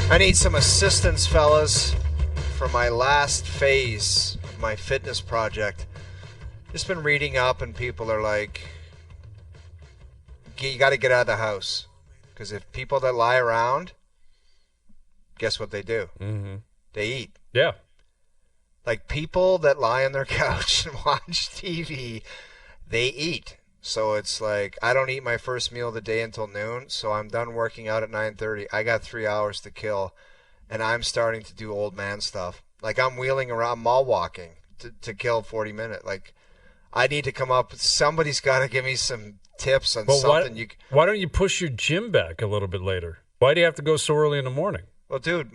I need some assistance, fellas, for my last phase of my fitness project. Just been reading up, and people are like, you got to get out of the house. Because if people that lie around, guess what they do? Mm-hmm. They eat. Yeah. Like people that lie on their couch and watch TV, they eat. So it's like, I don't eat my first meal of the day until noon, so I'm done working out at 9:30. I got 3 hours to kill, and I'm starting to do old man stuff. Like I'm wheeling around, mall walking to kill 40 minutes. Like I need to come up, somebody's got to give me some tips on something. Why don't you push your gym back a little bit later? Why do you have to go so early in the morning? Well, dude,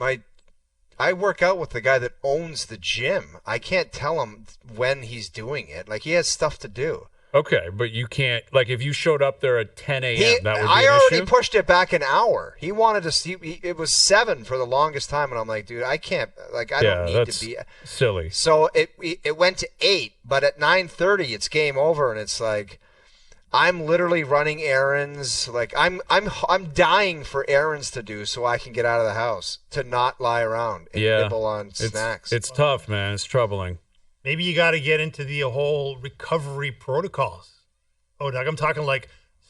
I work out with the guy that owns the gym. I can't tell him when he's doing it. Like he has stuff to do. Okay, but you can't, like, if you showed up there at 10 a.m., that would be I an already issue? pushed it back an hour. He wanted to see, it was 7 for the longest time, and I'm like, dude, I can't, like, I don't need to be. Silly. So it went to 8, but at 9:30, it's game over, and it's like, I'm literally running errands. Like, I'm dying for errands to do so I can get out of the house, to not lie around and nibble on snacks. It's tough, man. It's troubling. Maybe you got to get into the whole recovery protocols. Oh, Doug, I'm talking like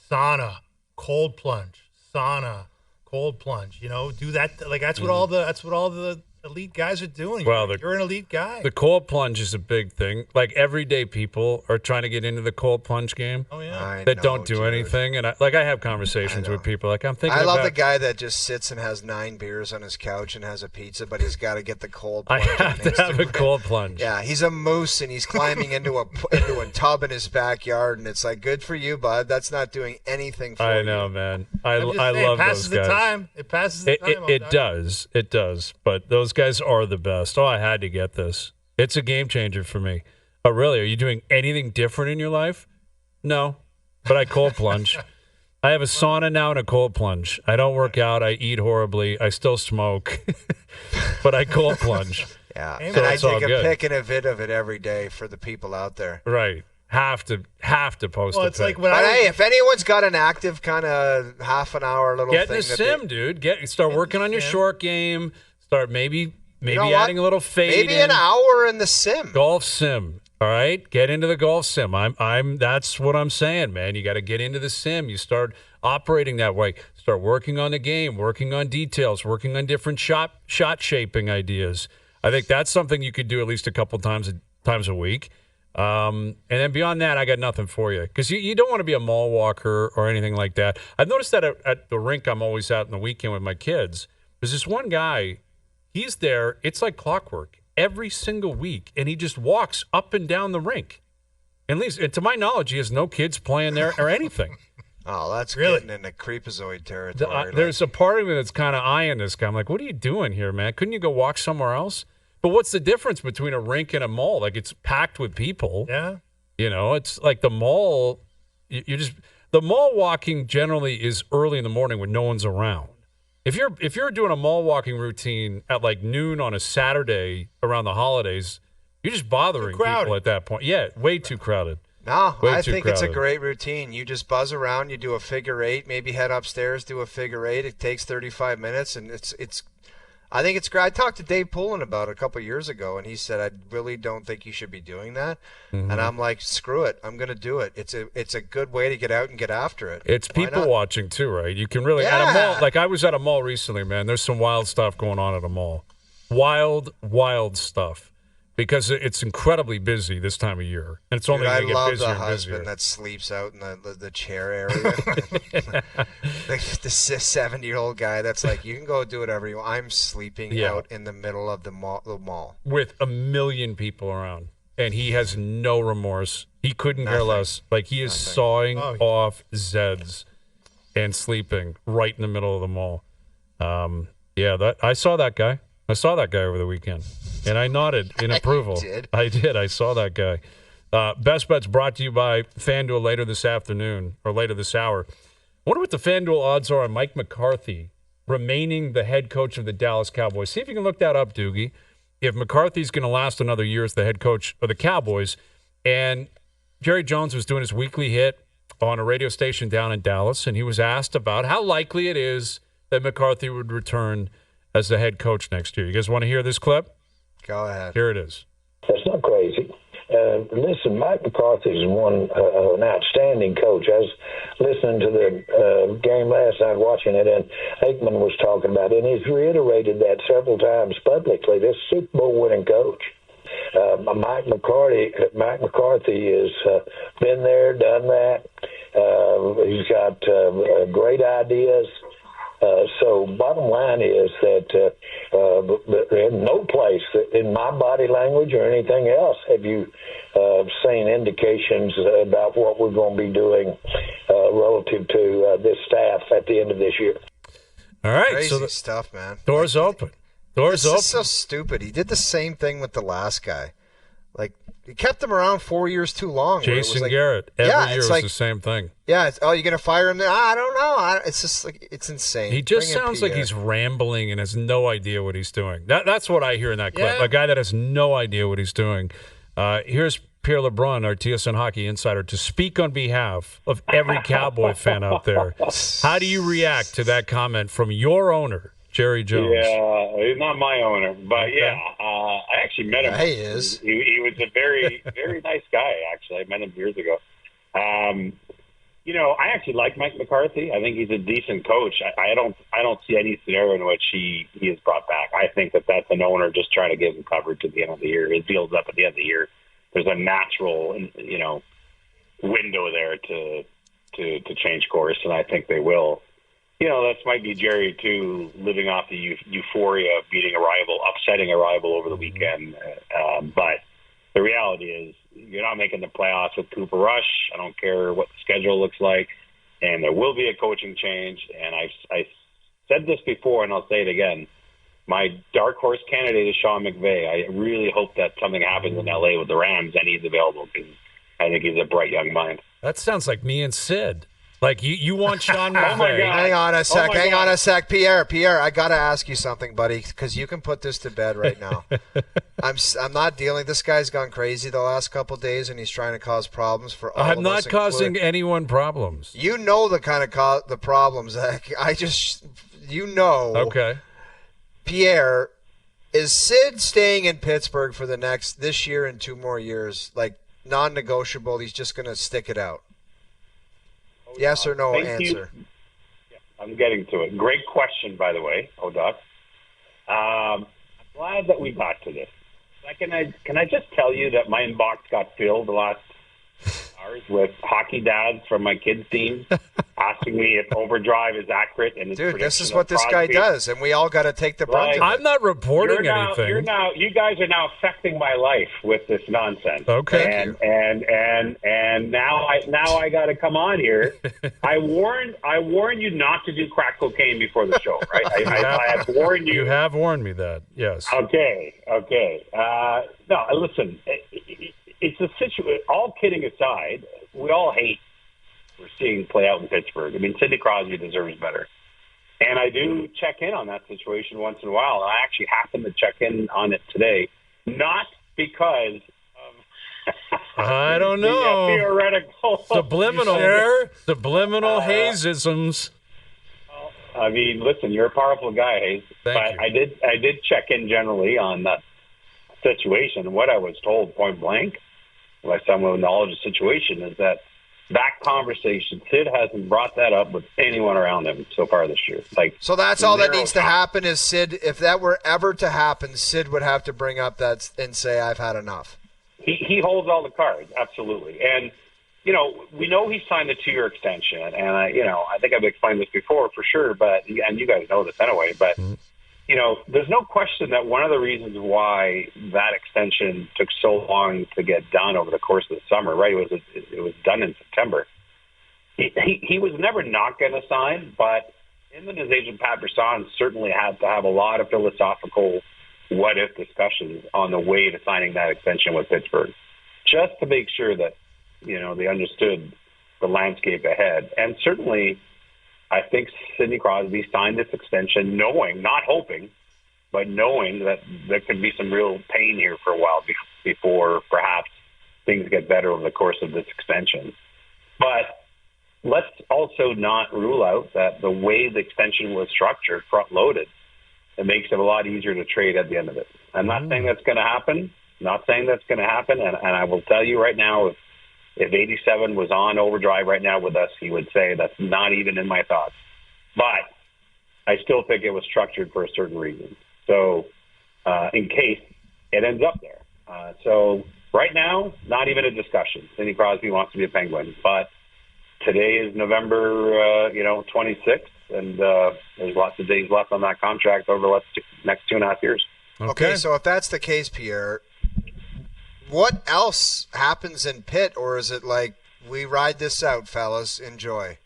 sauna, cold plunge, You know, do that. Like that's what all the elite guys are doing. Well, you're an elite guy. The cold plunge is a big thing. Like everyday people are trying to get into the cold plunge game. Oh yeah, that don't do anything. And I have conversations with people. Like I'm thinking. I love the guy that just sits and has 9 beers on his couch and has a pizza, but he's got to get the cold plunge. I have to have a cold plunge. Yeah, he's a moose and he's climbing into a tub in his backyard, and it's like, good for you, bud. That's not doing anything for you. I know, man. I love it passes those guys. the time. It passes the time. It does. But those guys are the best. Oh, I had to get this. It's a game changer for me. Oh, really? Are you doing anything different in your life? No, but I cold plunge. I have a sauna now and a cold plunge. I don't work out. I eat horribly. I still smoke, but I cold plunge. Yeah, So and I take a good. pic and a vid of it every day for the people out there. Right. Have to post Well, a it's pic. like when But hey, if anyone's got an active kind of half an hour little Get thing, in a sim, dude. Start working on your sim. short game. Start maybe You know adding what? a little fade. Maybe in. an hour in the sim. Golf sim. All right, get into the golf sim. That's what I'm saying, man. You got to get into the sim. You start operating that way. Start working on the game, working on details, working on different shot shaping ideas. I think that's something you could do at least a couple times a week. And then beyond that, I got nothing for you because you don't want to be a mall walker or anything like that. I've noticed that at the rink I'm always out in the weekend with my kids. There's this one guy. He's there. It's like clockwork every single week, and he just walks up and down the rink. And to my knowledge, he has no kids playing there or anything. Oh, that's Really? getting into creepazoid territory. There's a part of me that's kind of eyeing this guy. I'm like, what are you doing here, man? Couldn't you go walk somewhere else? But what's the difference between a rink and a mall? Like, it's packed with people. Yeah. You know, it's like the mall. The mall walking generally is early in the morning when no one's around. If you're doing a mall walking routine at like noon on a Saturday around the holidays, you're just bothering people at that point. Yeah, way too crowded. No, Way I too think it's a crowded. great routine. You just buzz around, you do a figure 8, maybe head upstairs, do a figure 8. It takes 35 minutes, and it's. I think it's great. I talked to Dave Poulin about it a couple of years ago, and he said, I really don't think you should be doing that. Mm-hmm. And I'm like, screw it. I'm going to do it. It's a good way to get out and get after it. It's Why people not? watching too, right? You can really at a mall. Like I was at a mall recently, man. There's some wild stuff going on at a mall. Wild stuff. Because it's incredibly busy this time of year, and it's only going to get busier I and love the husband busier. that sleeps out in the chair area. the 70-year-old guy that's like, you can go do whatever you want. I'm sleeping out in the middle of the mall. With a million people around, and he has no remorse. He couldn't care less. Like he is sawing off Zeds and sleeping right in the middle of the mall. I saw that guy. I saw that guy over the weekend, and I nodded in approval. I did. I saw that guy. Best Bets brought to you by FanDuel later this afternoon or later this hour. I wonder what the FanDuel odds are on Mike McCarthy remaining the head coach of the Dallas Cowboys. See if you can look that up, Doogie. If McCarthy's going to last another year as the head coach of the Cowboys. And Jerry Jones was doing his weekly hit on a radio station down in Dallas, and he was asked about how likely it is that McCarthy would return as the head coach next year. You guys want to hear this clip? Go ahead. Here it is. That's not crazy. Listen, Mike McCarthy is an outstanding coach. I was listening to the game last night, watching it, and Aikman was talking about it, and he's reiterated that several times publicly. This Super Bowl winning coach. Mike McCarthy has been there, done that. He's got great ideas. So bottom line is that in no place in my body language or anything else have you seen indications about what we're going to be doing relative to this staff at the end of this year. All right. Crazy so stuff, man. Doors open. Doors open. This is so stupid. He did the same thing with the last guy. Like, he kept him around 4 years too long. Jason Garrett. Every year was the same thing. Yeah. You're going to fire him there? I don't know. It's just like, it's insane. He just sounds like he's rambling and has no idea what he's doing. That's what I hear in that clip. Yeah. A guy that has no idea what he's doing. Here's Pierre LeBrun, our TSN hockey insider, to speak on behalf of every Cowboy fan out there. How do you react to that comment from your owner, Jerry Jones? Yeah, he's not my owner, but I actually met him. Yeah, he is. He was a very, very nice guy, actually. I met him years ago. I actually like Mike McCarthy. I think he's a decent coach. I don't see any scenario in which he is brought back. I think that's an owner just trying to give him coverage at the end of the year. His deal's up at the end of the year. There's a natural, window there to change course, and I think they will. That might be Jerry, too, living off the euphoria of beating a rival, upsetting a rival over the weekend. But the reality is you're not making the playoffs with Cooper Rush. I don't care what the schedule looks like. And there will be a coaching change. And I said this before, and I'll say it again. My dark horse candidate is Sean McVay. I really hope that something happens in L.A. with the Rams and he's available because I think he's a bright young mind. That sounds like me and Sid. Like, you want Sean McVay. Oh, my God. Hang on a sec. Pierre, I got to ask you something, buddy, because you can put this to bed right now. I'm not dealing. This guy's gone crazy the last couple of days, and he's trying to cause problems for all of us. I'm not causing anyone problems. You know the kind of the problems. I just, Okay. Pierre, is Sid staying in Pittsburgh for this year and 2 more years, like non-negotiable? He's just going to stick it out. Yes or no answer. Yeah, I'm getting to it. Great question, by the way, Doc. I'm glad that we got to this. Can I just tell you that my inbox got filled the last hours with hockey dads from my kids' team asking me if OverDrive is accurate. And dude, this is what this guy does, and we all got to take the brunt of it. I'm not reporting anything. You guys are now affecting my life with this nonsense. Okay. And now I got to come on here. I warned you not to do crack cocaine before the show, right? I have warned you. You have warned me that, yes. Okay. No, listen. It's a situation. All kidding aside, we all hate what we're seeing play out in Pittsburgh. I mean, Sidney Crosby deserves better. And I do check in on that situation once in a while. And I actually happen to check in on it today, not because of I don't know. Theoretical. Subliminal Hayesisms. I mean, listen, you're a powerful guy, Hayes. Thank you. I did check in generally on that situation. What I was told point blank by someone with knowledge of the situation is that conversation, Sid hasn't brought that up with anyone around him so far this year. So that's all that needs to happen is Sid. If that were ever to happen, Sid would have to bring up that and say, "I've had enough." He holds all the cards, absolutely. And we know he signed a 2-year extension, and I think I've explained this before for sure, and you guys know this anyway, but. There's no question that one of the reasons why that extension took so long to get done over the course of the summer, right? It was done in September. He was never not going to sign, but him and his agent Pat Brisson certainly had to have a lot of philosophical what-if discussions on the way to signing that extension with Pittsburgh, just to make sure that they understood the landscape ahead. And certainly, I think Sidney Crosby signed this extension knowing, not hoping, but knowing that there could be some real pain here for a while before perhaps things get better over the course of this extension. But let's also not rule out that the way the extension was structured, front-loaded, it makes it a lot easier to trade at the end of it. I'm not saying that's going to happen. Not saying that's going to happen. And I will tell you right now, if 87 was on OverDrive right now with us, he would say that's not even in my thoughts. But I still think it was structured for a certain reason. So in case it ends up there. So right now, not even a discussion. Sidney Crosby wants to be a Penguin. But today is November 26th, and there's lots of days left on that contract over the next 2.5 years. Okay, so if that's the case, Pierre, what else happens in Pitt, or is it like we ride this out, fellas, enjoy?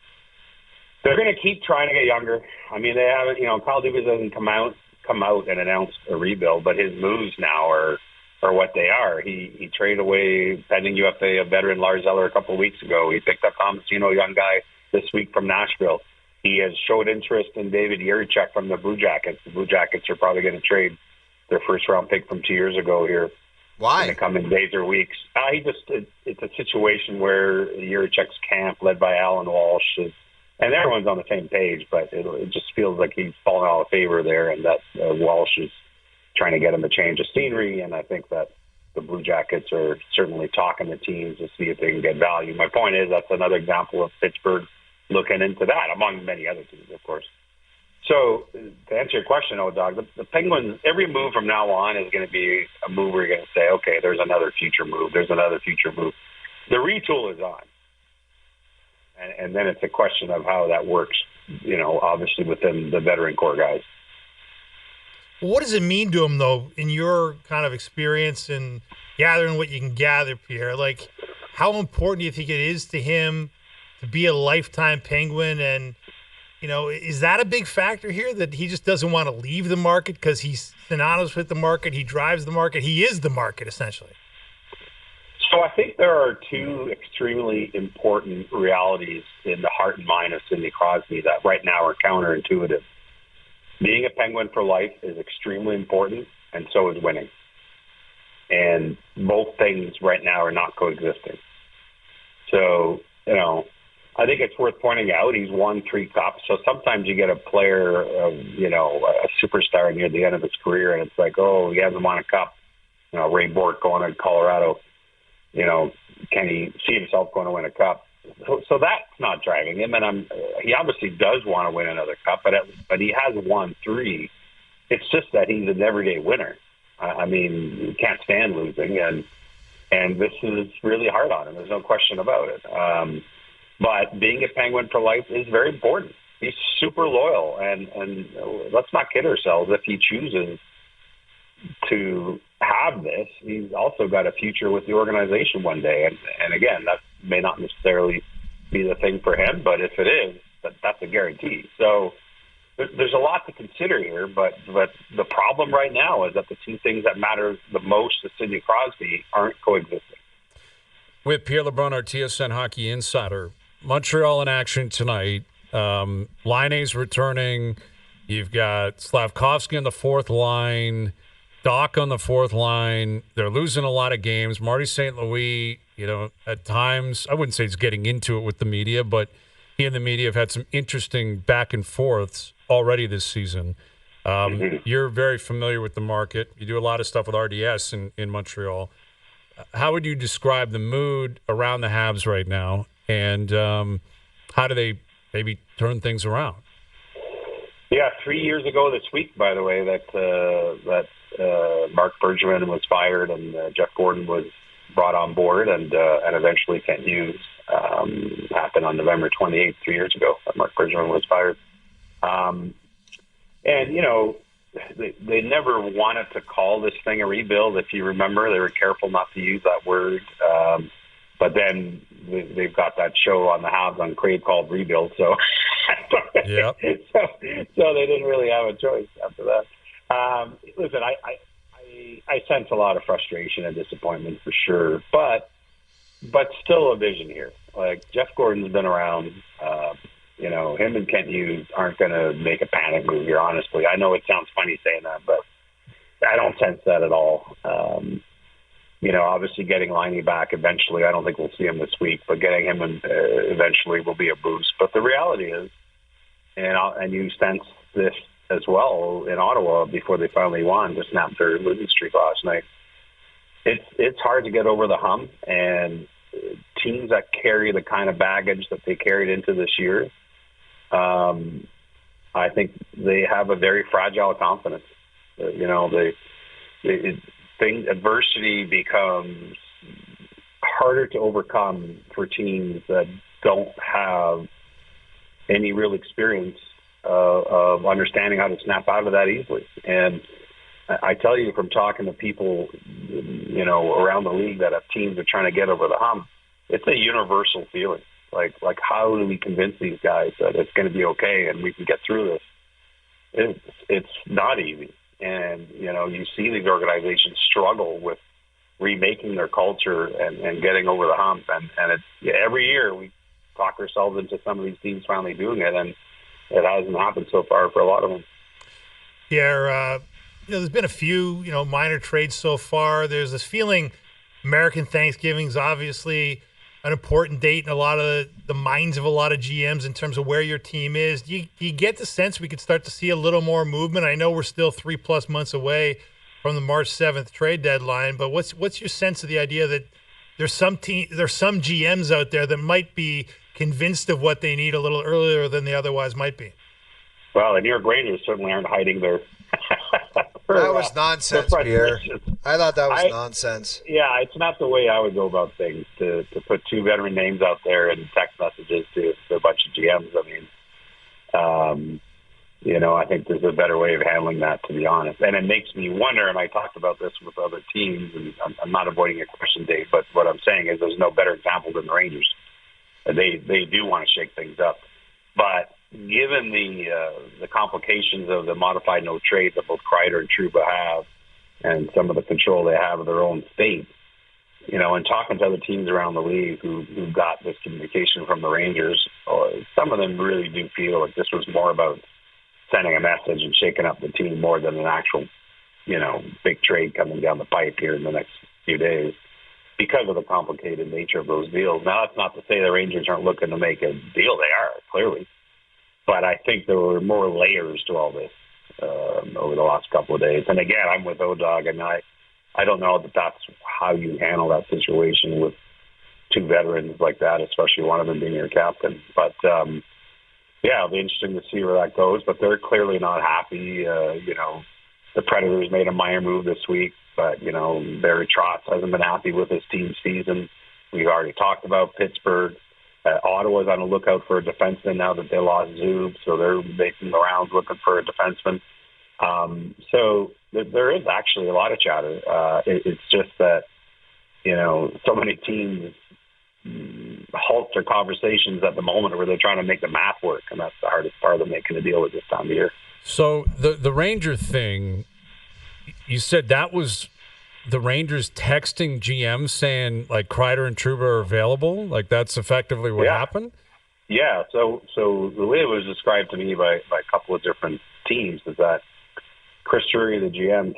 They're going to keep trying to get younger. I mean, they haven't. Kyle Dubas doesn't come out and announce a rebuild, but his moves now are what they are. He traded away pending UFA a veteran Lars Eller a couple of weeks ago. He picked up Tomasino, a young guy, this week from Nashville. He has showed interest in David Jiricek from the Blue Jackets. The Blue Jackets are probably going to trade their first-round pick from 2 years ago here. Why? In the coming days or weeks. It's a situation where Jiricek's camp, led by Alan Walsh, and everyone's on the same page, but it just feels like he's fallen out of favor there, and that Walsh is trying to get him a change of scenery, and I think that the Blue Jackets are certainly talking to teams to see if they can get value. My point is that's another example of Pittsburgh looking into that, among many other teams, of course. So to answer your question, O-Dog, the Penguins, every move from now on is going to be a move where you're going to say, okay, there's another future move. There's another future move. The retool is on. And then it's a question of how that works, obviously within the veteran core guys. What does it mean to him, though, in your kind of experience and gathering what you can gather, Pierre? Like, how important do you think it is to him to be a lifetime Penguin? And, is that a big factor here, that he just doesn't want to leave the market because he's synonymous with the market, he drives the market, he is the market, essentially? So I think there are two extremely important realities in the heart and mind of Sidney Crosby that right now are counterintuitive. Being a Penguin for life is extremely important, and so is winning. And both things right now are not coexisting. So, I think it's worth pointing out he's won 3 cups. So sometimes you get a player, a superstar near the end of his career, and it's like, oh, he hasn't won a cup. Ray Bork going to Colorado. Can he see himself going to win a cup? So that's not driving him, and he obviously does want to win another cup, but he has won 3. It's just that he's an everyday winner. I mean, you can't stand losing, and this is really hard on him. There's no question about it. But being a Penguin for life is very important. He's super loyal, and let's not kid ourselves. If he chooses to have this, he's also got a future with the organization one day. And again, that may not necessarily be the thing for him, but if it is, that's a guarantee. So there's a lot to consider here, but the problem right now is that the two things that matter the most to Sidney Crosby aren't coexisting. With Pierre LeBrun, our TSN Hockey Insider, Montreal in action tonight. Laine's returning. You've got Slavkovsky on the fourth line. Doc on the fourth line. They're losing a lot of games. Marty St. Louis, at times, I wouldn't say he's getting into it with the media, but he and the media have had some interesting back and forths already this season. You're very familiar with the market. You do a lot of stuff with RDS in Montreal. How would you describe the mood around the Habs right now, and how do they maybe turn things around? Yeah, 3 years ago this week, by the way, that Mark Bergevin was fired and Jeff Gordon was brought on board, and eventually Kent Hughes happened on November 28th, 3 years ago. Mark Bergevin was fired. They never wanted to call this thing a rebuild. If you remember, they were careful not to use that word. But then they've got that show on the Habs on Crave called Rebuild. So, yep. so they didn't really have a choice after that. Listen, I sense a lot of frustration and disappointment for sure, but still a vision here. Like, Jeff Gordon's been around. Him and Kent Hughes aren't going to make a panic move here, honestly. I know it sounds funny saying that, but I don't sense that at all. Obviously getting Laine back eventually, I don't think we'll see him this week, but getting him eventually will be a boost. But the reality is, and you sense this as well in Ottawa before they finally won to snap their losing streak last night. It's hard to get over the hump, and teams that carry the kind of baggage that they carried into this year, I think they have a very fragile confidence. Adversity becomes harder to overcome for teams that don't have any real experience of understanding how to snap out of that easily. And I tell you, from talking to people, around the league that have teams that are trying to get over the hump, it's a universal feeling. Like how do we convince these guys that it's going to be okay and we can get through this? It's not easy. And, you see these organizations struggle with remaking their culture and getting over the hump. And every year we talk ourselves into some of these teams finally doing it, and it hasn't happened so far for a lot of them. Yeah, there's been a few, minor trades so far. There's this feeling American Thanksgiving's obviously an important date in a lot of the minds of a lot of GMs in terms of where your team is. Do you get the sense we could start to see a little more movement? I know we're still 3+ months away from the March 7th trade deadline, but what's your sense of the idea that there's some GMs out there that might be convinced of what they need a little earlier than they otherwise might be? Well, the New York Rangers certainly aren't hiding their that was nonsense, Pierre. I thought that was nonsense. Yeah, it's not the way I would go about things, to put two veteran names out there and text messages to a bunch of GMs. I mean, I think there's a better way of handling that, to be honest. And it makes me wonder, and I talked about this with other teams, and I'm not avoiding your question, Dave, but what I'm saying is there's no better example than the Rangers. They do want to shake things up. But given the complications of the modified no trade that both Kreider and Trouba have, and some of the control they have of their own state, and talking to other teams around the league who got this communication from the Rangers, some of them really do feel like this was more about sending a message and shaking up the team more than an actual, big trade coming down the pipe here in the next few days, because of the complicated nature of those deals. Now, that's not to say the Rangers aren't looking to make a deal. They are, clearly. But I think there were more layers to all this over the last couple of days. And again, I'm with O-Dog, and I don't know that that's how you handle that situation with two veterans like that, especially one of them being your captain. But, it'll be interesting to see where that goes. But they're clearly not happy. The Predators made a minor move this week, but, Barry Trotz hasn't been happy with his team's season. We've already talked about Pittsburgh. Ottawa's on the lookout for a defenseman now that they lost Zub, so they're making the rounds looking for a defenseman. So there is actually a lot of chatter. It's just that, so many teams halt their conversations at the moment where they're trying to make the math work, and that's the hardest part of making a deal at this time of year. So the Ranger thing, you said that was the Rangers texting GM saying, like, Kreider and Trouba are available? Like, that's effectively what happened? Yeah, so the way it was described to me by a couple of different teams is that Chris Drury, the GM,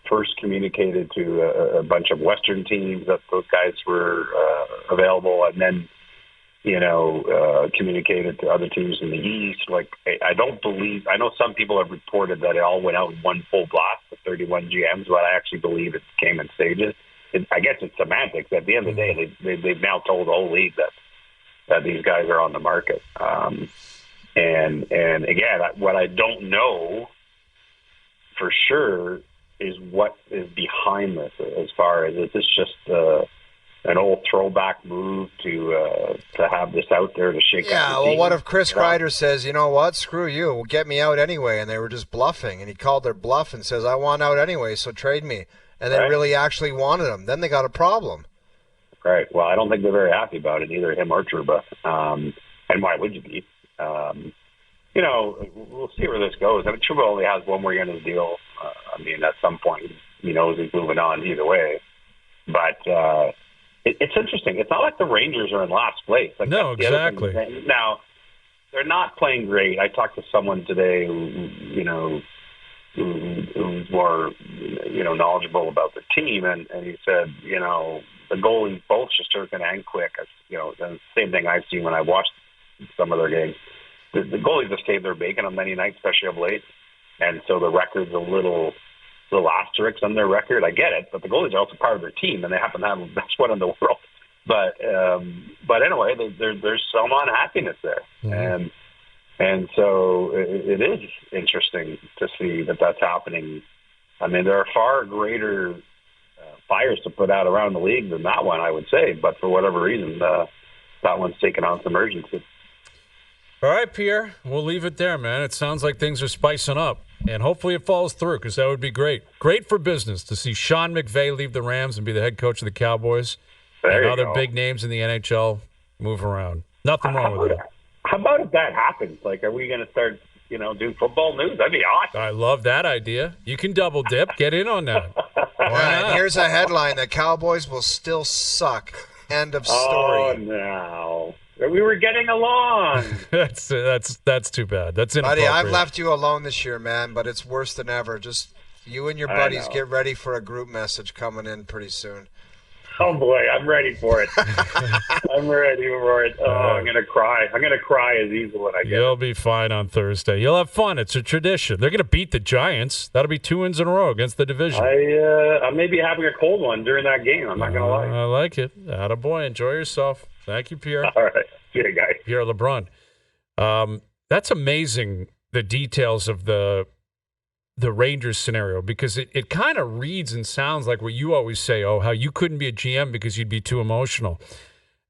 first communicated to a bunch of Western teams that those guys were available, and then, communicated to other teams in the East. Like, I know some people have reported that it all went out in one full blast with 31 GMs, but I actually believe it came in stages. I guess it's semantics. At the end of the day, they've now told the whole league that these guys are on the market. And again, what I don't know for sure is what is behind this, as far as, is this just an old throwback move to have this out there to shake up the team? Yeah, well, what if Chris Kreider says, you know what, screw you, we'll get me out anyway, and they were just bluffing, and he called their bluff and says, I want out anyway, so trade me, and they really actually wanted him, then they got a problem. Right. Well, I don't think they're very happy about it, either him or Trouba. And why would you be? We'll see where this goes. I mean, Trouba only has one more year in his deal. At some point, he knows he's moving on either way. But it's interesting. It's not like the Rangers are in last place. Like, no, exactly. Now, they're not playing great. I talked to someone today who's more, knowledgeable about the team, and he said, the goalies, both Shesterkin and Quick, the same thing I've seen when I watched some of their games. The goalies have saved their bacon on many nights, especially of late. and so the record's a little asterisk on their record. I get it, but the goalies are also part of their team, and they happen to have the best one in the world. But anyway, there's some unhappiness there, and so it is interesting to see that that's happening. I mean, there are far greater fires to put out around the league than that one, I would say. But for whatever reason, that one's taken on some urgency. All right, Pierre, we'll leave it there, man. It sounds like things are spicing up, and hopefully it falls through because that would be great. Great for business to see Sean McVay leave the Rams and be the head coach of the Cowboys. There and other go. big names in the NHL move around. Nothing wrong with it. How about if that happens? Like, are we going to start, doing football news? That'd be awesome. I love that idea. You can double dip. Get in on that. And here's a headline: the Cowboys will still suck. End of story. Oh, no. We were getting along. That's too bad. That's inappropriate. Buddy, I've left you alone this year, man, but it's worse than ever. Just you and your buddies get ready for a group message coming in pretty soon. Oh, boy, I'm ready for it. I'm ready for it. Oh, I'm going to cry. I'm going to cry as easily when I get You'll be fine on Thursday. You'll have fun. It's a tradition. They're going to beat the Giants. That'll be 2 wins in a row against the division. I may be having a cold one during that game. I'm not going to lie. I like it. Attaboy. Enjoy yourself. Thank you, Pierre. All right. See you, guys. Pierre LeBrun. That's amazing, the details of the Rangers scenario, because it kind of reads and sounds like what you always say, how you couldn't be a GM because you'd be too emotional.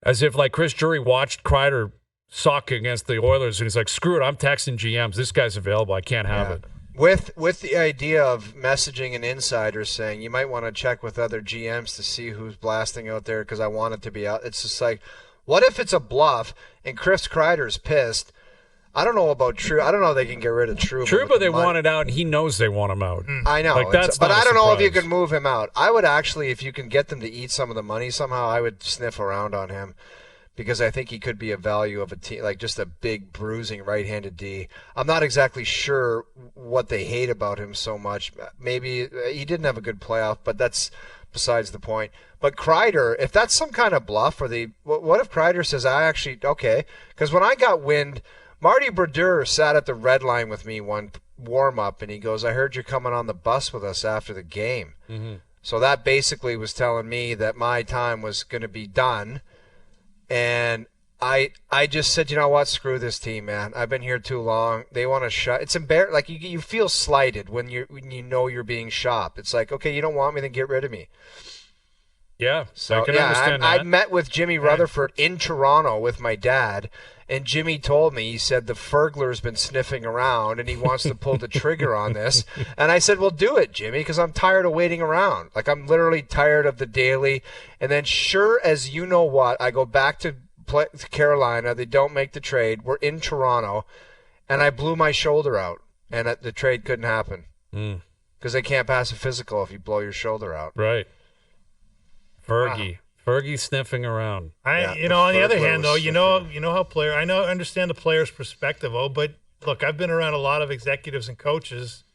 As if, like, Chris Drury watched Kreider suck against the Oilers, and he's like, screw it, I'm texting GMs. This guy's available. I can't have it. With the idea of messaging an insider saying you might want to check with other GMs to see who's blasting out there because I want it to be out. It's just like, what if it's a bluff and Chris Kreider's pissed? I don't know about True. I don't know if they can get rid of True. But they want it out, and he knows they want him out. I know. Like, but I don't know if you can move him out. I would actually, if you can get them to eat some of the money somehow, I would sniff around on him because I think he could be a value of a team, like just a big bruising right-handed D. I'm not exactly sure what they hate about him so much. Maybe he didn't have a good playoff, but that's besides the point. But Kreider, if that's some kind of bluff, what if Kreider says, okay, because when I got wind, Marty Brodeur sat at the red line with me one warm-up, and he goes, I heard you're coming on the bus with us after the game. Mm-hmm. So that basically was telling me that my time was going to be done. And I just said, you know what, screw this team, man. I've been here too long. They want to shut. It's embarrassing. Like, you feel slighted when you know you're being shopped. It's like, okay, you don't want me, then get rid of me. Yeah, so I can understand that. I met with Jimmy Rutherford in Toronto with my dad, and Jimmy told me, he said the Fergler's been sniffing around and he wants to pull the trigger on this. And I said, well, do it, Jimmy, because I'm tired of waiting around. Like, I'm literally tired of the daily. And then sure as you know what, I go back to Carolina. They don't make the trade. We're in Toronto, and I blew my shoulder out, and the trade couldn't happen because they can't pass a physical if you blow your shoulder out. Right. Fergie sniffing around. On the other hand, though, you know how I understand the player's perspective, but look, I've been around a lot of executives and coaches.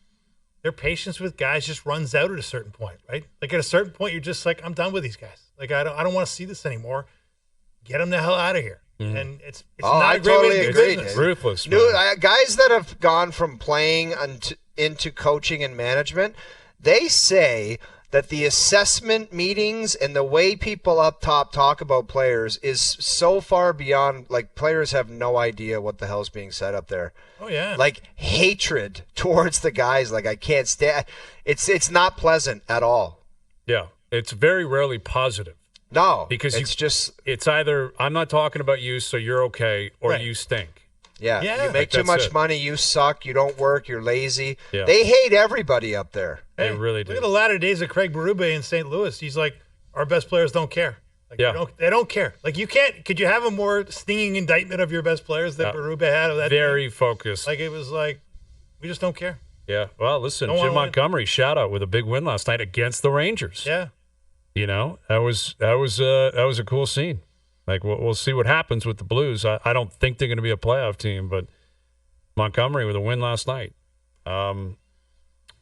Their patience with guys just runs out at a certain point, right? Like, at a certain point, you're just like, I'm done with these guys. Like, I don't want to see this anymore. Get them the hell out of here. Mm-hmm. And it's not a great way to do business. Ruthless. Guys that have gone from playing into coaching and management, they say that the assessment meetings and the way people up top talk about players is so far beyond, like, players have no idea what the hell's being said up there. Oh, yeah. Like, hatred towards the guys. Like, I can't stand. It's not pleasant at all. Yeah. It's very rarely positive. No. Because it's either I'm not talking about you, so you're okay, or you stink. Yeah, you make too much money, you suck, you don't work, you're lazy. Yeah. They hate everybody up there. They really do. Look at the latter days of Craig Berube in St. Louis. He's like, our best players don't care. Like, they don't care. Like, could you have a more stinging indictment of your best players that Berube had of that very team? Focused. Like, it was like, we just don't care. Yeah. Well, listen, Jim Montgomery, shout out with a big win last night against the Rangers. Yeah. That was a cool scene. Like, we'll see what happens with the Blues. I don't think they're going to be a playoff team, but Montgomery with a win last night. All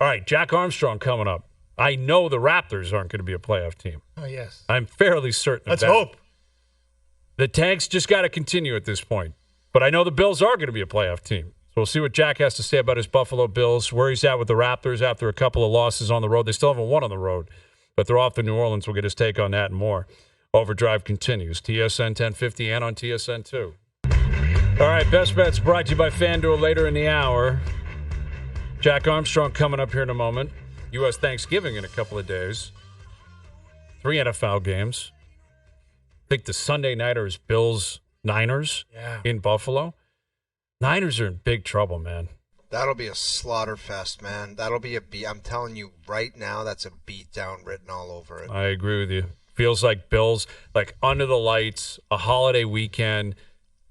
right, Jack Armstrong coming up. I know the Raptors aren't going to be a playoff team. Oh, yes. I'm fairly certain of that. Let's hope. The tanks just got to continue at this point. But I know the Bills are going to be a playoff team. So we'll see what Jack has to say about his Buffalo Bills, where he's at with the Raptors after a couple of losses on the road. They still haven't won on the road, but they're off to New Orleans. We'll get his take on that and more. OverDrive continues. TSN 1050 and on TSN 2. All right, Best Bets brought to you by FanDuel later in the hour. Jack Armstrong coming up here in a moment. U.S. Thanksgiving in a couple of days. 3 NFL games. I think the Sunday nighter is Bills-Niners in Buffalo. Niners are in big trouble, man. That'll be a slaughter fest, man. That'll be I'm telling you right now, that's a beatdown written all over it. I agree with you. Feels like Bills, like under the lights, a holiday weekend.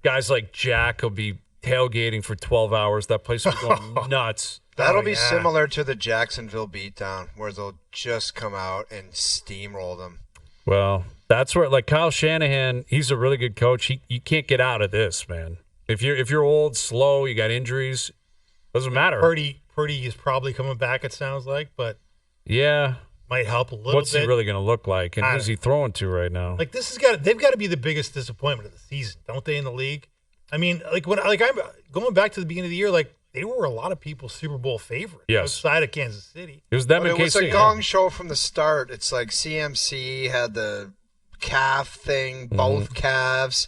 Guys like Jack will be tailgating for 12 hours. That place will be going nuts. That'll be similar to the Jacksonville beatdown, where they'll just come out and steamroll them. Well, that's where, like Kyle Shanahan, he's a really good coach. You can't get out of this, man. If you're old, slow, you got injuries, doesn't matter. Purdy is probably coming back, it sounds like, but yeah, might help a little What's bit. he really going to look like, and who's he throwing to right now? Like they've got to be the biggest disappointment of the season, don't they? In the league, I mean, I'm going back to the beginning of the year, like they were a lot of people's Super Bowl favorites outside of Kansas City. It was them and KC. It was a gong show from the start. It's like CMC had the calf thing, both calves.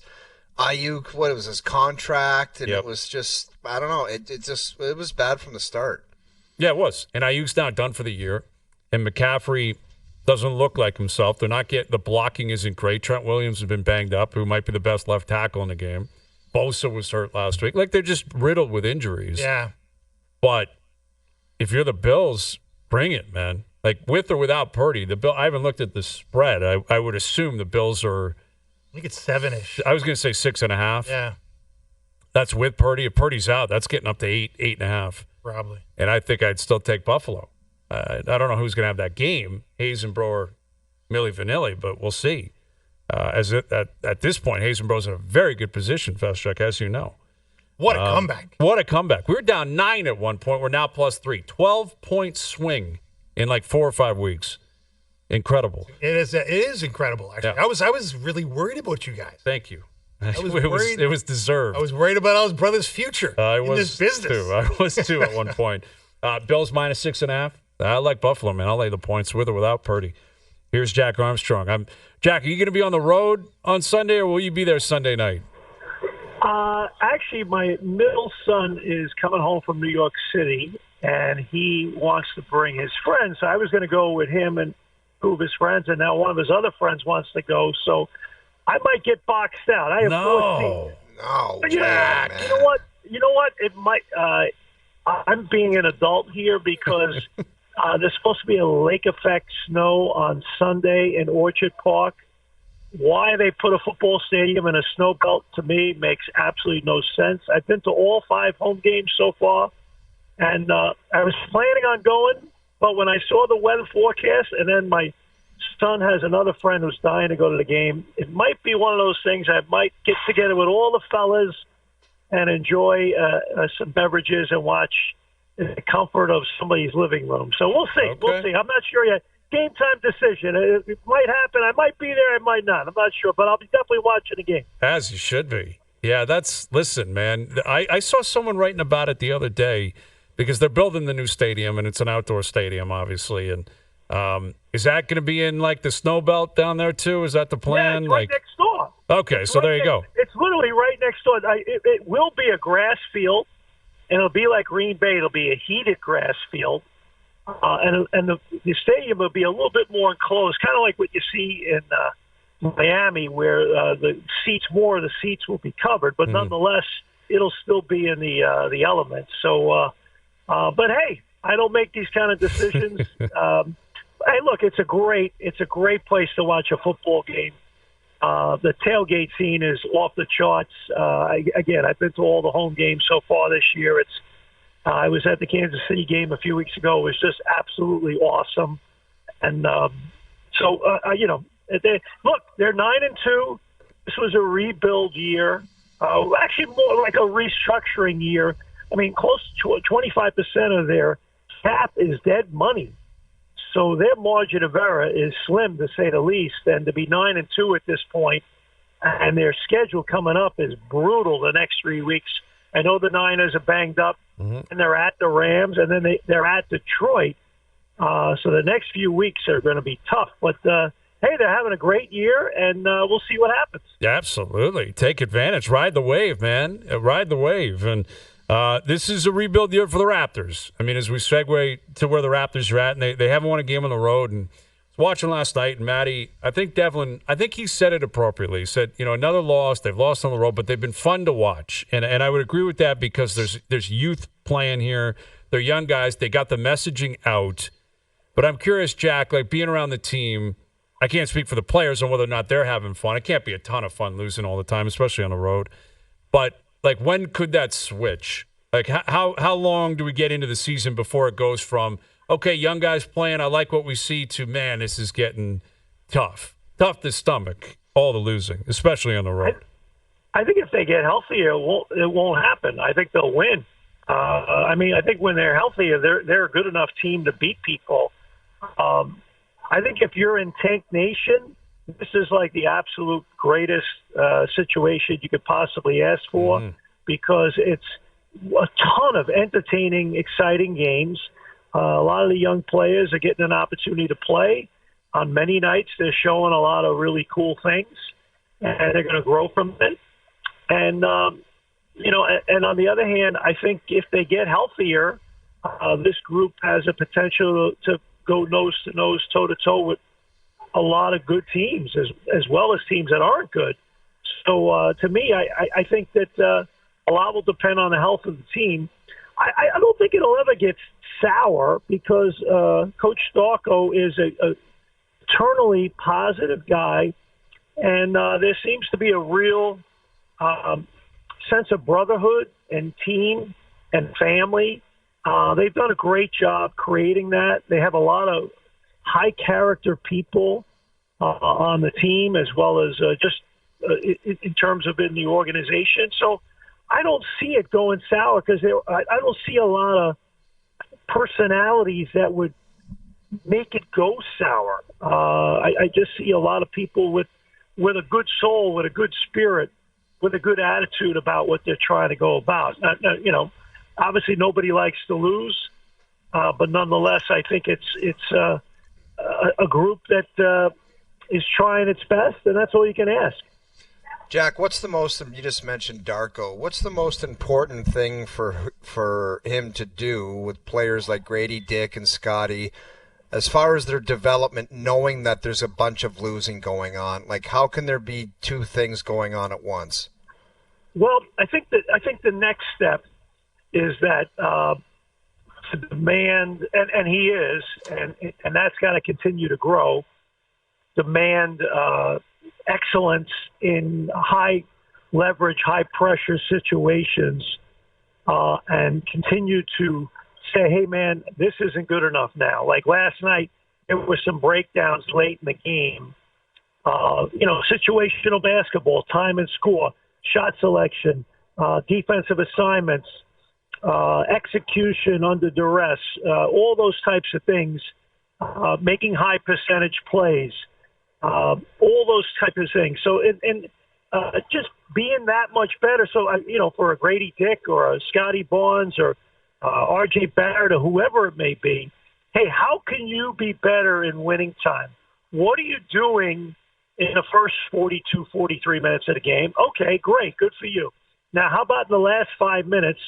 Ayuk, what was his contract, and it was just, I don't know, it was bad from the start. Yeah, it was. And Ayuk's now done for the year, and McCaffrey doesn't look like himself. They're not getting, the blocking isn't great. Trent Williams has been banged up, who might be the best left tackle in the game. Bosa was hurt last week. Like, they're just riddled with injuries. Yeah. But if you're the Bills, bring it, man. Like, with or without Purdy, I haven't looked at the spread. I would assume the Bills are, I think it's 7-ish. I was going to say 6.5. Yeah. That's with Purdy. If Purdy's out, that's getting up to 8.5. Probably. And I think I'd still take Buffalo. I don't know who's going to have that game, Hayes and Bro or Milli Vanilli, but we'll see. At this point, Hayes and Bro's in a very good position, Feschuk, as you know. What a comeback. What a comeback. We were down 9 at one point. We're now plus 3. 12-point swing in like 4 or 5 weeks. Incredible. It is incredible, actually. Yeah. I was really worried about you guys. Thank you. I was worried. It was deserved. I was worried about his brother's future in this business. I was too at one point. Bills minus 6.5. I like Buffalo, man. I'll lay the points with or without Purdy. Here's Jack Armstrong. Jack, are you going to be on the road on Sunday, or will you be there Sunday night? Actually, my middle son is coming home from New York City, and he wants to bring his friends. So I was going to go with him and 2 of his friends, and now one of his other friends wants to go. So I might get boxed out. I have 14. No, But Jack, you know what? You know what? It might. I'm being an adult here because there's supposed to be a lake effect snow on Sunday in Orchard Park. Why they put a football stadium in a snow belt, to me, makes absolutely no sense. I've been to all 5 home games so far, and I was planning on going, but when I saw the weather forecast, and then my son has another friend who's dying to go to the game, it might be one of those things I might get together with all the fellas and enjoy some beverages and watch in the comfort of somebody's living room. So we'll see. Okay. We'll see. I'm not sure yet. Game time decision. It might happen. I might be there. I might not. I'm not sure, but I'll be definitely watching the game. As you should be. Yeah, listen, man. I saw someone writing about it the other day because they're building the new stadium, and it's an outdoor stadium, obviously. And is that going to be in, like, the snow belt down there, too? Is that the plan? Yeah, it's right next door. Okay, so there you go. It's literally right next door. It will be a grass field, and it'll be like Green Bay. It'll be a heated grass field. And the stadium will be a little bit more enclosed, kind of like what you see in Miami, where more of the seats will be covered, but nonetheless, it'll still be in the elements. So, but hey, I don't make these kind of decisions. Hey, look, it's a great place to watch a football game. The tailgate scene is off the charts. Again, I've been to all the home games so far this year. I was at the Kansas City game a few weeks ago. It was just absolutely awesome. And they're 9-2. This was a rebuild year. Actually, more like a restructuring year. I mean, close to 25% of their cap is dead money. So their margin of error is slim, to say the least. And to be 9-2 at this point, and their schedule coming up is brutal the next 3 weeks. I know the Niners are banged up, and they're at the Rams, and then they're at Detroit. So the next few weeks are going to be tough. But, hey, they're having a great year, and we'll see what happens. Yeah, absolutely. Take advantage. Ride the wave, man. Ride the wave. And this is a rebuild year for the Raptors. I mean, as we segue to where the Raptors are at, and they haven't won a game on the road. And I was watching last night, and Matty, I think he said it appropriately. He said, another loss. They've lost on the road, but they've been fun to watch. And I would agree with that because there's youth playing here. They're young guys. They got the messaging out. But I'm curious, Jack, like being around the team, I can't speak for the players on whether or not they're having fun. It can't be a ton of fun losing all the time, especially on the road. But, like, when could that switch? Like, how long do we get into the season before it goes from, okay, young guys playing, I like what we see, to, man, this is getting tough. Tough to stomach, all the losing, especially on the road. I think if they get healthier, it won't happen. I think they'll win. I think when they're healthier, they're a good enough team to beat people. I think if you're in Tank Nation, this is like the absolute greatest situation you could possibly ask for because it's a ton of entertaining, exciting games. A lot of the young players are getting an opportunity to play. On many nights, they're showing a lot of really cool things, and they're going to grow from it. And, and on the other hand, I think if they get healthier, this group has a potential to go nose-to-nose, toe-to-toe with a lot of good teams as well as teams that aren't good. So to me, I think that a lot will depend on the health of the team. I don't think it'll ever get sour because Coach Starko is a eternally positive guy, and there seems to be a real sense of brotherhood and team and family. They've done a great job creating that. They have a lot of high-character people on the team as well as in terms of in the organization. So I don't see it going sour because I don't see a lot of personalities that would make it go sour. I just see a lot of people with a good soul, with a good spirit, with a good attitude about what they're trying to go about. Obviously nobody likes to lose, but nonetheless, I think it's a group that is trying its best, and that's all you can ask. Jack, you just mentioned Darko. What's the most important thing for him to do with players like Grady Dick and Scotty as far as their development, knowing that there's a bunch of losing going on? Like, how can there be two things going on at once? Well, I think the next step is that to demand, and he is, and that's got to continue to grow, demand excellence in high leverage, high pressure situations, and continue to say, hey, man, this isn't good enough now. Like last night, there were some breakdowns late in the game. Situational basketball, time and score, shot selection, defensive assignments, execution under duress, all those types of things, making high percentage plays, all those types of things. So, just being that much better. So, for a Grady Dick or a Scotty Barnes or R.J. Barrett or whoever it may be, hey, how can you be better in winning time? What are you doing in the first 42, 43 minutes of the game? Okay, great, good for you. Now, how about in the last 5 minutes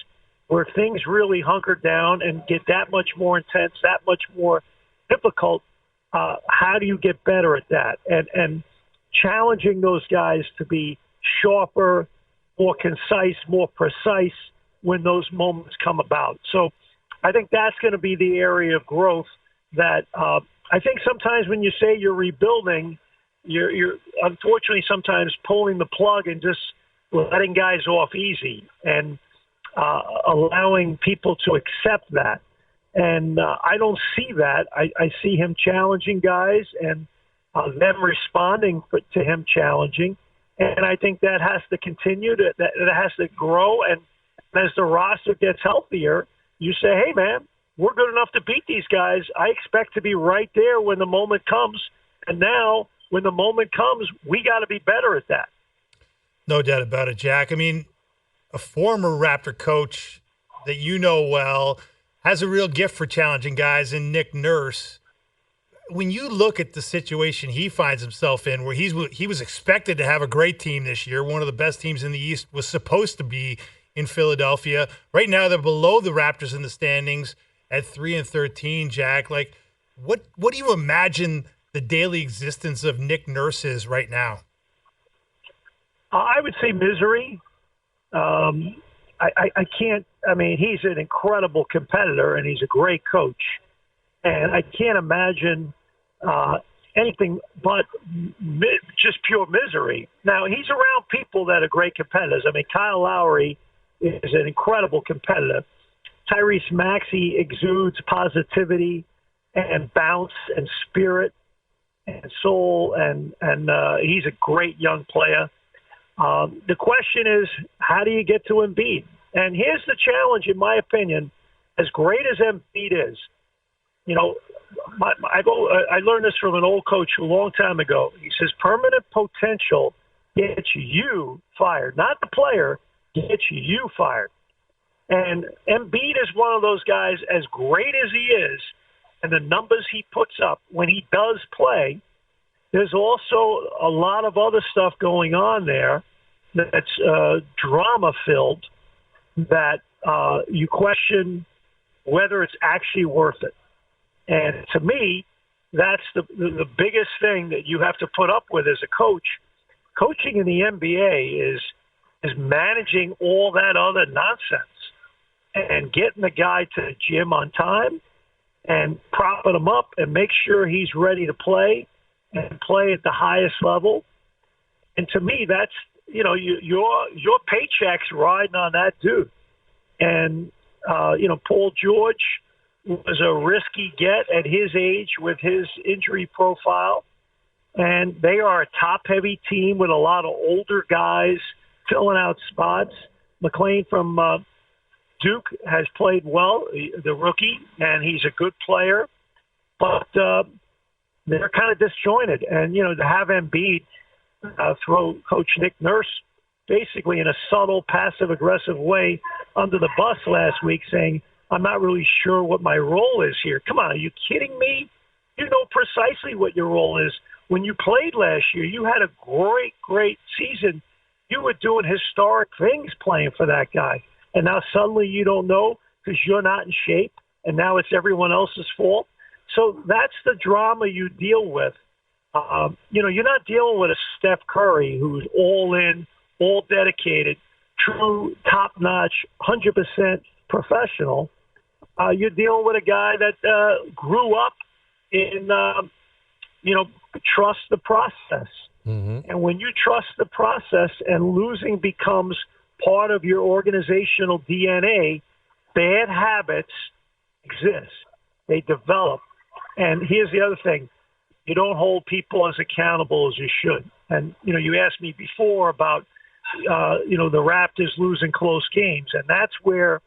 where things really hunker down and get that much more intense, that much more difficult? How do you get better at that? And challenging those guys to be sharper, more concise, more precise when those moments come about. So I think that's going to be the area of growth that I think sometimes when you say you're rebuilding, you're unfortunately sometimes pulling the plug and just letting guys off easy and allowing people to accept that. And I don't see that. I see him challenging guys and them responding to him challenging. And I think that has to continue, that has to grow. And as the roster gets healthier, you say, hey, man, we're good enough to beat these guys. I expect to be right there when the moment comes. And now, when the moment comes, we got to be better at that. No doubt about it, Jack. I mean, a former Raptor coach that you know well, has a real gift for challenging guys, in Nick Nurse. When you look at the situation he finds himself in, where he was expected to have a great team this year, one of the best teams in the East, was supposed to be in Philadelphia. Right now, they're below the Raptors in the standings at 3-13. Jack, like, what do you imagine the daily existence of Nick Nurse is right now? I would say misery. I can't. I mean, he's an incredible competitor and he's a great coach. And I can't imagine anything but just pure misery. Now, he's around people that are great competitors. I mean, Kyle Lowry is an incredible competitor. Tyrese Maxey exudes positivity and bounce and spirit and soul, and he's a great young player. The question is, how do you get to Embiid? And here's the challenge, in my opinion. As great as Embiid is, you know, I learned this from an old coach a long time ago. He says permanent potential gets you fired, not the player, gets you fired. And Embiid is one of those guys, as great as he is, and the numbers he puts up when he does play, there's also a lot of other stuff going on there that's drama-filled that you question whether it's actually worth it. And to me, that's the biggest thing that you have to put up with as a coach. Coaching in the NBA is managing all that other nonsense and getting the guy to the gym on time and propping him up and make sure he's ready to play and play at the highest level. And to me, that's, you know, your paycheck's riding on that dude. And, you know, Paul George was a risky get at his age with his injury profile. And they are a top-heavy team with a lot of older guys filling out spots. McLean from Duke has played well, the rookie, and he's a good player. But they're kind of disjointed. And, you know, to have Embiid throw Coach Nick Nurse basically in a subtle, passive-aggressive way under the bus last week, saying, I'm not really sure what my role is here. Come on, are you kidding me? You know precisely what your role is. When you played last year, you had a great season. You were doing historic things playing for that guy. And now suddenly you don't know because you're not in shape, and now it's everyone else's fault. So that's the drama you deal with. You know, you're not dealing with a Steph Curry who's all in, all dedicated, true, top-notch, 100% professional. You're dealing with a guy that grew up in, you know, trust the process. Mm-hmm. And when you trust the process and losing becomes part of your organizational DNA, bad habits exist. They develop. And here's the other thing. You don't hold people as accountable as you should. And, you know, you asked me before about, you know, the Raptors losing close games. And that's where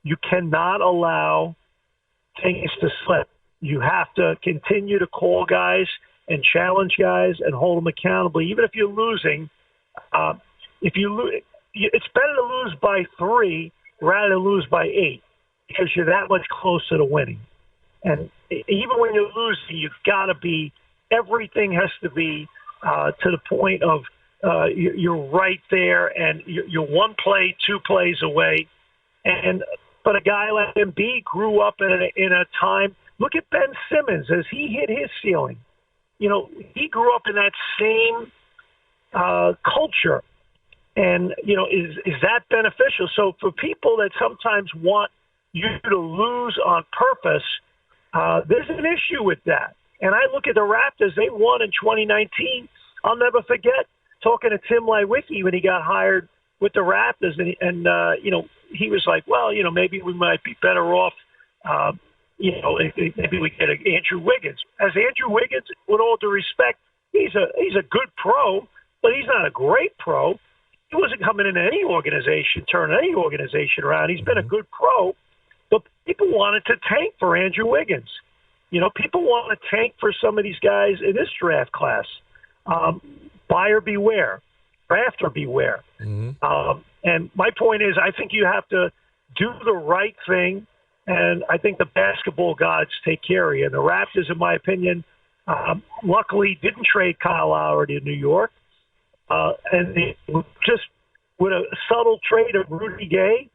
you cannot allow things to slip. You have to continue to call guys and challenge guys and hold them accountable. Even if you're losing, if you lose, it's better to lose by 3 rather than lose by 8 because you're that much closer to winning. And even when you're losing, you've got to be, everything has to be to the point of you're right there and you're 1 play, 2 plays away. But a guy like Embiid grew up in a time. Look at Ben Simmons as he hit his ceiling. You know, he grew up in that same culture. And, you know, is that beneficial? So for people that sometimes want you to lose on purpose, there's an issue with that. And I look at the Raptors, they won in 2019. I'll never forget talking to Tim Leiweke when he got hired with the Raptors. And you know, he was like, well, you know, maybe we might be better off, you know, maybe we get Andrew Wiggins. As Andrew Wiggins, with all due respect, he's a good pro, but he's not a great pro. He wasn't coming into any organization, turning any organization around. He's been a good pro, but people wanted to tank for Andrew Wiggins. You know, people want to tank for some of these guys in this draft class. Buyer beware. drafter beware. And my point is, I think you have to do the right thing, and I think the basketball gods take care of you. And the Raptors, in my opinion, luckily didn't trade Kyle Lowry to New York. And they just with a subtle trade of Rudy Gay,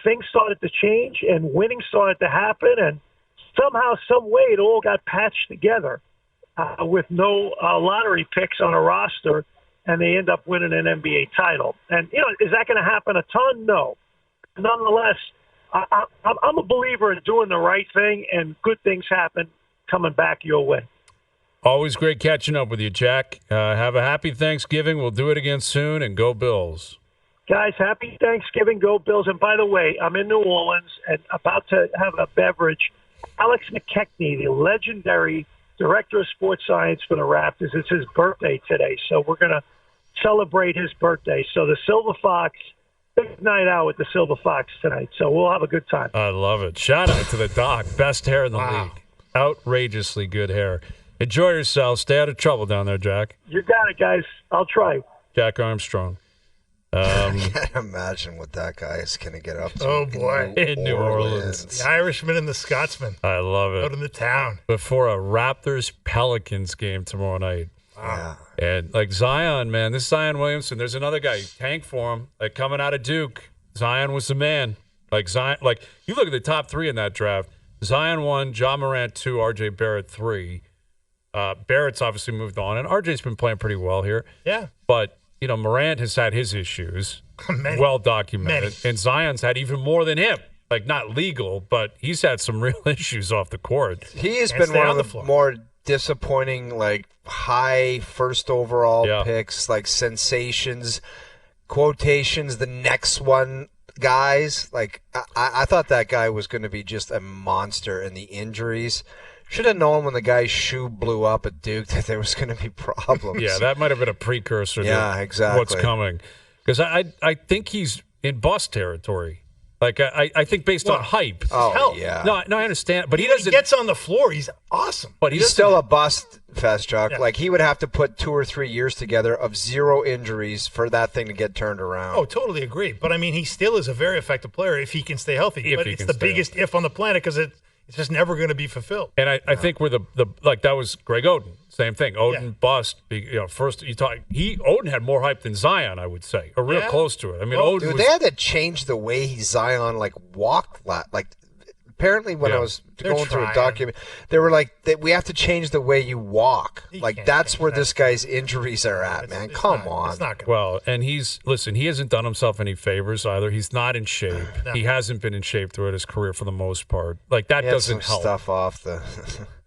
things started to change and winning started to happen. And somehow, some way, it all got patched together with no lottery picks on a roster, and they end up winning an NBA title. And, is that going to happen a ton? No. Nonetheless, I'm a believer in doing the right thing, and good things happen coming back your way. Always great catching up with you, Jack. Have a happy Thanksgiving. We'll do it again soon, and go Bills. Guys, happy Thanksgiving. Go Bills. And by the way, I'm in New Orleans and about to have a beverage. Alex McKechnie, the legendary director of sports science for the Raptors, it's his birthday today. So we're going to celebrate his birthday. So the Silver Fox, big night out with the Silver Fox tonight. So we'll have a good time. I love it. Shout out to the doc. Best hair in the league. Outrageously good hair. Enjoy yourself. Stay out of trouble down there, Jack. You got it, guys. I'll try. Jack Armstrong. I can't imagine what that guy is going to get up to. Oh, boy. In New Orleans. The Irishman and the Scotsman. I love it. Out in the town. Before a Raptors-Pelicans game tomorrow night. Wow. And, Zion, man, this Zion Williamson, there's another guy, tank for him, coming out of Duke. Zion was the man. Zion, you look at the top three in that draft. Zion 1, Ja Morant 2, R.J. Barrett 3. Barrett's obviously moved on, and RJ's been playing pretty well here. Yeah. But, Morant has had his issues, Many. well documented. Many. And Zion's had even more than him. Not legal, but he's had some real issues off the court. He has been one of the more disappointing, high first overall picks, sensations, quotations, the next one guys. I thought that guy was going to be just a monster, and the injuries. Should have known when the guy's shoe blew up at Duke that there was going to be problems. Yeah, that might have been a precursor to exactly. what's coming. Because I think he's in bust territory. I think based on hype. Oh, yeah. No, I understand. But he gets on the floor, he's awesome. But he's still a bust, Feschuk. Yeah. He would have to put 2 or 3 years together of 0 injuries for that thing to get turned around. Oh, totally agree. But, he still is a very effective player if he can stay healthy. But it's the biggest if on the planet because it's just never going to be fulfilled. And I think we're that was Greg Oden. Same thing. Oden bust. First Oden had more hype than Zion, I would say, or real close to it. Oden they had to change the way Zion walked. Apparently, when I was going through a document, they were that we have to change the way you walk. That's where this guy's injuries are at, man. Come on. It's not good. Well, and he hasn't done himself any favors either. He's not in shape. No. He hasn't been in shape throughout his career for the most part. That doesn't help. Stuff off the.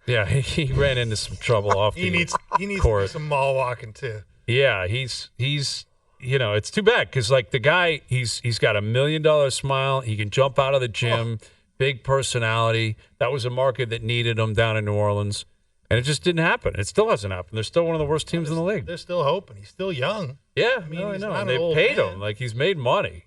Yeah, he ran into some trouble off he the needs court. To do some mall walking too. Yeah, he's it's too bad because the guy he's got $1 million smile. He can jump out of the gym. Big personality. That was a market that needed him down in New Orleans, and it just didn't happen. It still hasn't happened. They're still one of the worst teams in the league. They're still hoping. He's still young. Yeah, I know. And they paid him he's made money.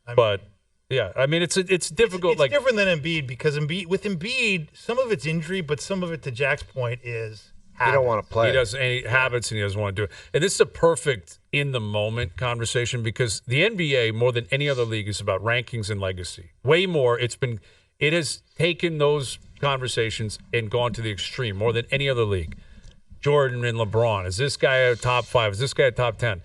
It's difficult. It's different than Embiid because with Embiid, some of it's injury, but some of it, to Jack's point, is habits. He don't want to play. He doesn't any habits, and he doesn't want to do it. And this is a perfect in the moment conversation because the NBA, more than any other league, is about rankings and legacy. Way more. It has taken those conversations and gone to the extreme more than any other league. Jordan and LeBron. Is this guy a top 5? Is this guy a top 10?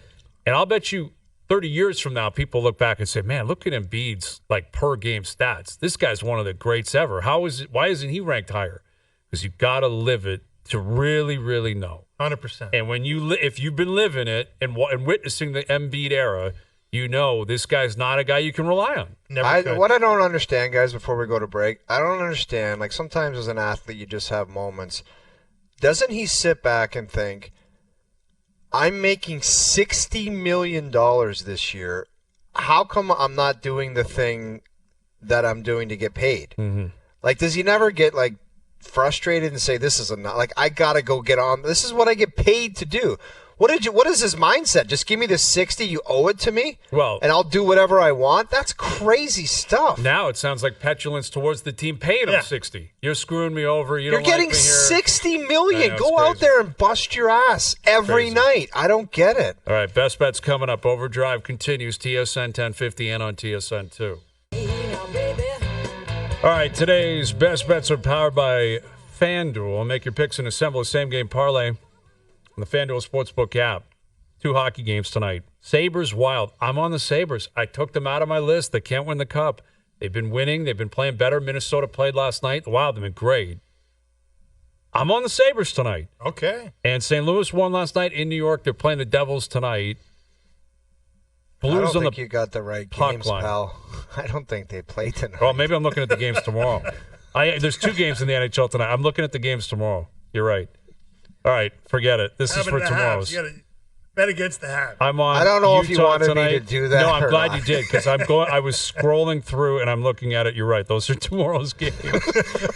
And I'll bet you 30 years from now, people look back and say, man, look at Embiid's per game stats. This guy's one of the greats ever. Why isn't he ranked higher? Because you've got to live it to really, really know. 100%. And when if you've been living it and witnessing the Embiid era, this guy's not a guy you can rely on. What I don't understand, guys, before we go to break, I don't understand. Sometimes as an athlete, you just have moments. Doesn't he sit back and think, I'm making $60 million this year. How come I'm not doing the thing that I'm doing to get paid? Mm-hmm. Does he never get, frustrated and say, this is enough? I got to go get on. This is what I get paid to do. What is his mindset? Just give me the 60, you owe it to me? Well, and I'll do whatever I want? That's crazy stuff. Now it sounds like petulance towards the team paying him 60. You're screwing me over. You're getting like $60 million. Go crazy. out there and bust your ass every night. I don't get it. All right, best bets coming up. Overdrive continues. TSN 1050 and on TSN 2. All right, today's best bets are powered by FanDuel. Make your picks and assemble a same-game parlay on the FanDuel Sportsbook app. 2 hockey games tonight. Sabres Wild. I'm on the Sabres. I took them out of my list. They can't win the Cup. They've been winning. They've been playing better. Minnesota played last night. The Wild have been great. I'm on the Sabres tonight. Okay. And St. Louis won last night in New York. They're playing the Devils tonight. Blues I don't on think the you got the right puck games, line. pal. I don't think they play tonight. Well, maybe I'm looking at the games tomorrow. There's 2 games in the NHL tonight. I'm looking at the games tomorrow. You're right. All right, forget it. This is for tomorrow's. You got to bet against the Habs. I'm on. I don't know Utah if you wanted tonight. me to do that. No, I'm or glad not. you did because I was scrolling through and I'm looking at it. You're right. Those are tomorrow's games.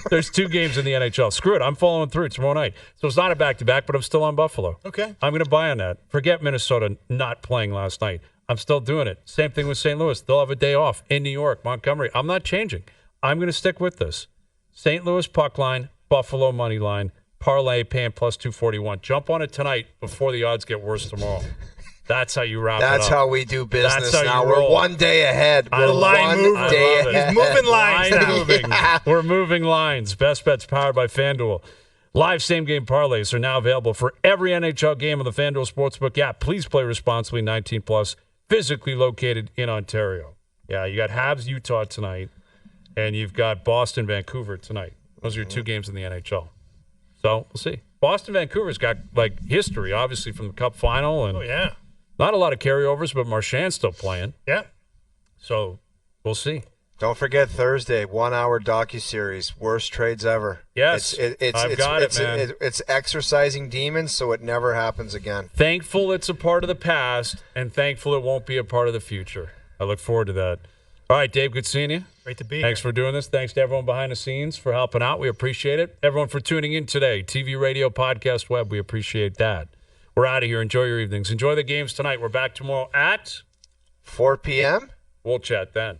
There's 2 games in the NHL. Screw it. I'm following through tomorrow night. So it's not a back-to-back, but I'm still on Buffalo. Okay. I'm going to buy on that. Forget Minnesota not playing last night. I'm still doing it. Same thing with St. Louis. They'll have a day off in New York, Montgomery. I'm not changing. I'm going to stick with this. St. Louis puck line, Buffalo money line, parlay paying plus 241. Jump on it tonight before the odds get worse tomorrow. That's how you wrap it up. That's how we do business That's how now. you roll. We're one day ahead. I We're love it. one day I love it. ahead. He's moving lines Line now. moving. Yeah. We're moving lines. Best bets powered by FanDuel. Live same-game parlays are now available for every NHL game on the FanDuel Sportsbook app. Please play responsibly, 18+, physically located in Ontario. Yeah, you got Habs, Utah tonight, and you've got Boston, Vancouver tonight. Those are your 2 games in the NHL. So we'll see. Boston, Vancouver's got history, obviously, from the Cup final, and Oh, yeah. not a lot of carryovers, but Marchand's still playing. Yeah. So we'll see. Don't forget Thursday, 1-hour docuseries, worst trades ever. Yes, I've got it, man. It's exercising demons, so it never happens again. Thankful it's a part of the past, and thankful it won't be a part of the future. I look forward to that. All right, Dave, good seeing you. Great to be Thanks here. for doing this. Thanks to everyone behind the scenes for helping out. We appreciate it. Everyone for tuning in today. TV, radio, podcast, web, we appreciate that. We're out of here. Enjoy your evenings. Enjoy the games tonight. We're back tomorrow at 4 p.m.? We'll chat then.